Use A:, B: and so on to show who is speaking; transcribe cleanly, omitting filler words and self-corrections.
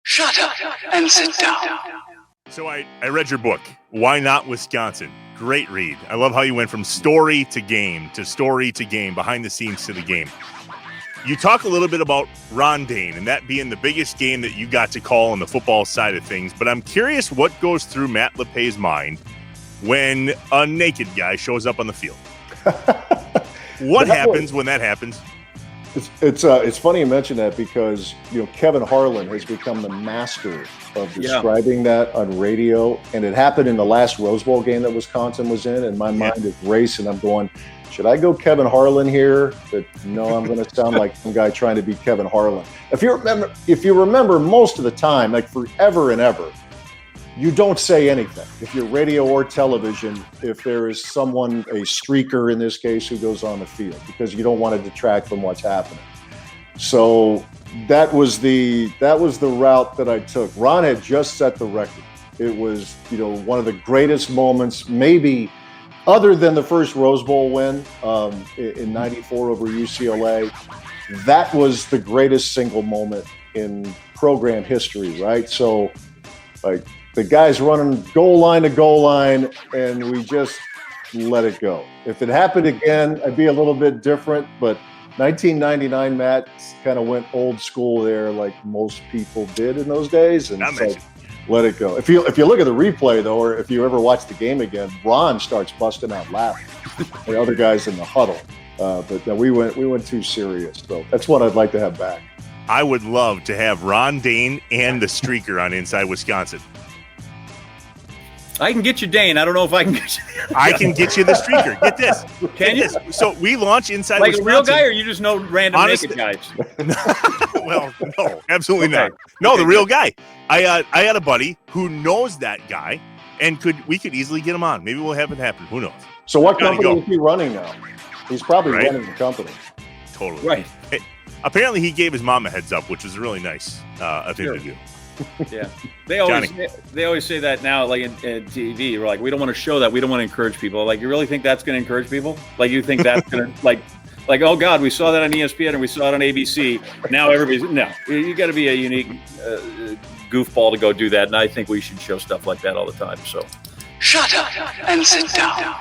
A: Shut up and sit down.
B: So I read your book, Why Not Wisconsin? Great read. I love how you went from story to game, behind the scenes to the game. You talk a little bit about Ron Dayne and that being the biggest game that you got to call on the football side of things, but I'm curious what goes through Matt Lepay's mind when a naked guy shows up on the field. What happens when that happens?
C: It's funny you mention that because Kevin Harlan has become the master of describing that on radio, and it happened in the last Rose Bowl game that Wisconsin was in, and my mind is racing. I'm going, should I go Kevin Harlan here? But no, I'm going to sound like some guy trying to be Kevin Harlan. If you remember, most of the time, like forever and ever, you don't say anything. If you're radio or television, if there is someone, a streaker in this case, who goes on the field, because you don't want to detract from what's happening. So that was the route that I took. Ron had just set the record. It was, one of the greatest moments, maybe other than the first Rose Bowl win in '94 over UCLA. That was the greatest single moment in program history, right? So, like, the guy's running goal line to goal line, and we just let it go. If it happened again, I'd be a little bit different, but 1999, Matt kind of went old school there, like most people did in those days, and so let it go. If you look at the replay, though, or if you ever watch the game again, Ron starts busting out laughing. The other guys in the huddle, but no, we went too serious. So that's what I'd like to have back.
B: I would love to have Ron Dayne and the streaker on Inside Wisconsin.
D: I can get you Dane. I don't know if I can get you.
B: I can get you the streaker. Get this.
D: Can you?
B: So we launch Inside
D: like
B: Wisconsin.
D: Like a real guy, or you just know random naked guys?
B: Well, no, absolutely not. No, the real guy. I had a buddy who knows that guy, and we could easily get him on. Maybe we'll have it happen. Who knows?
C: So what company is he running now? He's probably running the company.
B: Totally.
D: Right.
B: Hey, apparently he gave his mom a heads up, which was really nice of him to do.
D: Yeah, they always say that now, like in TV. We're like, we don't want to show that. We don't want to encourage people. Like, you really think that's going to encourage people? Like, you think that's going to like, oh God, we saw that on ESPN and we saw it on ABC. Now everybody's You got to be a unique goofball to go do that. And I think we should show stuff like that all the time. So,
A: shut up and sit down.